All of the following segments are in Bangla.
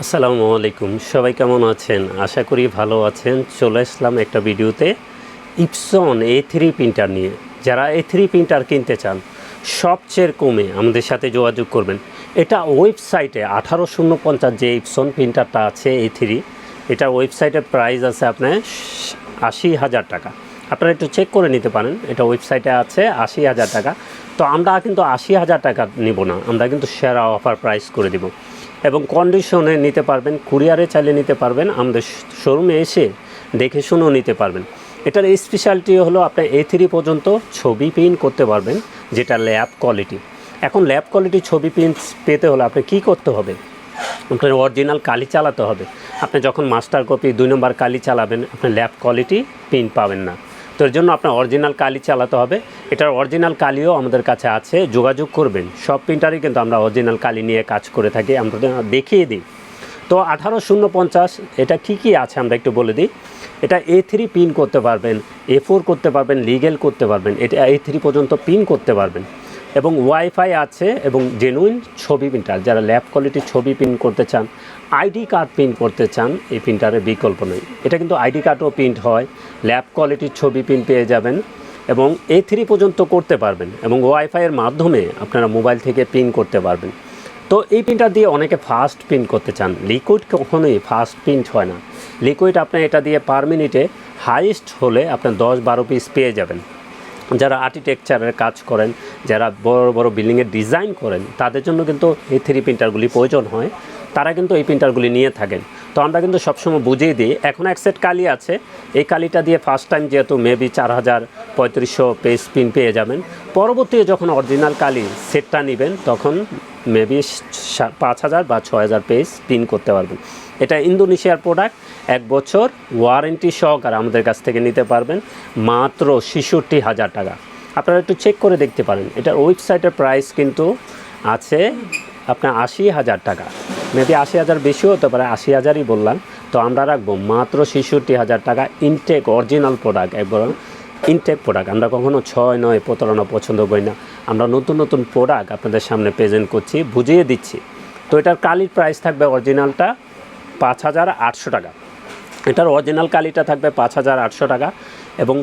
আসসালামু আলাইকুম, সবাই কেমন আছেন? আশা করি ভালো আছেন। চলে আসলাম একটা ভিডিওতে ইপসন A3 প্রিন্টার নিয়ে। যারা A3 প্রিন্টার কিনতে চান সবচেয়ে কমে আমাদের সাথে যোগাযোগ করবেন। এটা ওয়েবসাইটে 1850 যে ইপসন প্রিন্টারটা আছে A3, এটা ওয়েবসাইটের প্রাইস আছে আপনার 80,000 টাকা। আপনারা একটু চেক করে নিতে পারেন, এটা ওয়েবসাইটে আছে 80,000 টাকা। তো আমরা কিন্তু 80,000 টাকা নিব না, আমরা কিন্তু সেরা অফার প্রাইস করে দিব এবং কন্ডিশনে নিতে পারবেন, কুরিয়ারে চাইলে নিতে পারবেন, আমাদের শোরুমে এসে দেখে শুনেও নিতে পারবেন। এটার স্পেশালিটি হলো আপনি A3 পর্যন্ত ছবি প্রিন্ট করতে পারবেন, যেটা ল্যাব কোয়ালিটি। এখন ল্যাব কোয়ালিটি ছবি প্রিন্ট পেতে হলে আপনি কী করতে হবে? আপনার অরিজিনাল কালি চালাতে হবে। আপনি যখন মাস্টার কপি 2 নম্বর কালি চালাবেন, আপনি ল্যাব কোয়ালিটি প্রিন্ট পাবেন না। তো এর জন্য আপনার অরিজিনাল কালি চালাতে হবে। এটার অরিজিনাল কালিও আমাদের কাছে আছে, যোগাযোগ করবেন। সব প্রিন্টারই কিন্তু আমরা অরিজিনাল কালি নিয়ে কাজ করে থাকি, আমরা দেখিয়ে দিই। তো 1850 এটা কি আছে আমরা একটু বলে দিই। এটা A3 প্রিন্ট করতে পারবেন, A4 করতে পারবেন, লিগেল করতে পারবেন, এটা A3 পর্যন্ত প্রিন্ট করতে পারবেন এবং ওয়াইফাই আছে এবং জেনুইন ছবি প্রিন্টার। যারা ল্যাব কোয়ালিটির ছবি প্রিন্ট করতে চান, আইডি কার্ড প্রিন্ট করতে চান, এই প্রিন্টারের বিকল্প নেই। এটা কিন্তু আইডি কার্ডও প্রিন্ট হয়, ল্যাব কোয়ালিটির ছবি প্রিন্ট পেয়ে যাবেন এবং A3 পর্যন্ত করতে পারবেন এবং ওয়াইফাইয়ের মাধ্যমে আপনারা মোবাইল থেকে প্রিন্ট করতে পারবেন। তো এই প্রিন্টার দিয়ে অনেকে ফাস্ট প্রিন্ট করতে চান। লিকুইড কখনোই ফাস্ট প্রিন্ট হয় না। লিকুইড আপনি এটা দিয়ে পার মিনিটে হাইয়েস্ট হলে আপনার 10-12 পিস পেয়ে যাবেন। যারা আর্কিটেকচারের কাজ করেন, যারা বড় বড় বিল্ডিংয়ের ডিজাইন করেন, তাদের জন্য কিন্তু A3 প্রিন্টারগুলি প্রয়োজন হয়, তারা কিন্তু এই প্রিন্টারগুলি নিয়ে থাকেন। তো আমরা কিন্তু সবসময় বুঝিয়ে দিই। এখন এক সেট কালি আছে, এই কালিটা দিয়ে ফার্স্ট টাইম যেহেতু মেবি 4000-3500 পেজ প্রিন্ট পেয়ে যাবেন। পরবর্তীতে যখন অরিজিনাল কালি সেটটা নেবেন, তখন মেবি 5000 বা 6000 পেজ প্রিন্ট করতে পারবেন। এটা ইন্দোনেশিয়ার প্রোডাক্ট, 1 বছর ওয়ারেন্টি সহকারে আমাদের কাছ থেকে নিতে পারবেন মাত্র 66,000 টাকা। আপনারা একটু চেক করে দেখতে পারেন। এটার ওয়েবসাইটের প্রাইস কিন্তু আছে আপনার 80,000 টাকা। মেবি 80,000 বেশিও হতে পারে, 80,000ই বললাম। তো আমরা রাখবো মাত্র 66,000 টাকা। ইনটেক অরিজিনাল প্রোডাক্ট, একবার ইনটেক প্রোডাক্ট। আমরা কখনো 6-9 প্রতারণা পছন্দ করি না। আমরা নতুন নতুন প্রোডাক্ট আপনাদের সামনে প্রেজেন্ট করছি, বুঝিয়ে দিচ্ছি। তো এটার কালির প্রাইস থাকবে অরিজিনালটা 5,800 টাকা। এটার অরিজিনাল কালিটা থাকবে 5,800 টাকা এবং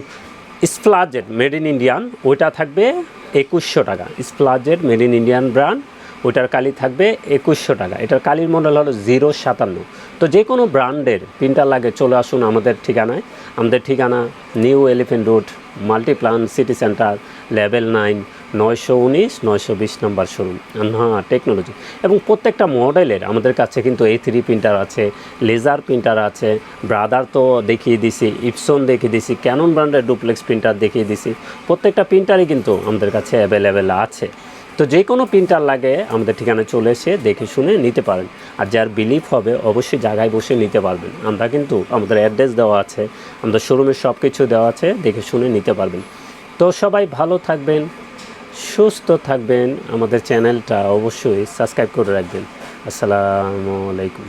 স্প্লাজেড মেড ইন ইন্ডিয়ান ওইটা থাকবে 2100 টাকা। স্প্লাজেড মেড ইন ইন্ডিয়ান ব্র্যান্ড, ওইটার কালি থাকবে 2100 টাকা। এটার কালির মডেল হলো 057। তো যে কোনো ব্র্যান্ডের প্রিন্টার লাগে চলে আসুন আমাদের ঠিকানায়। আমাদের ঠিকানা new elephant road, Multiplan city centre, level 9, 919-920 নম্বর শোরুম আনহা টেকনোলজি। এবং প্রত্যেকটা মডেলের আমাদের কাছে কিন্তু A3 প্রিন্টার আছে, লেজার প্রিন্টার আছে, ব্রাদার তো দেখিয়ে দিছি, ইপসন দেখিয়ে দিছি, ক্যানন ব্র্যান্ডের ডুপ্লেক্স প্রিন্টার দেখিয়ে দিছি। প্রত্যেকটা প্রিন্টারই কিন্তু আমাদের কাছে অ্যাভেলেবেল আছে। তো যে কোনো প্রিন্টার লাগে আমাদের ঠিকানায় চলে এসে দেখে শুনে নিতে পারেন। আর যার বিলিভ হবে অবশ্যই জায়গায় বসে নিতে পারবেন। আমরা কিন্তু আমাদের অ্যাড্রেস দেওয়া আছে, আমাদের শোরুমের সব কিছু দেওয়া আছে, দেখে শুনে নিতে পারবেন। তো সবাই ভালো থাকবেন, সুস্থ থাকবেন। আমাদের চ্যানেলটা অবশ্যই সাবস্ক্রাইব করে রাখবেন। আসসালামু আলাইকুম।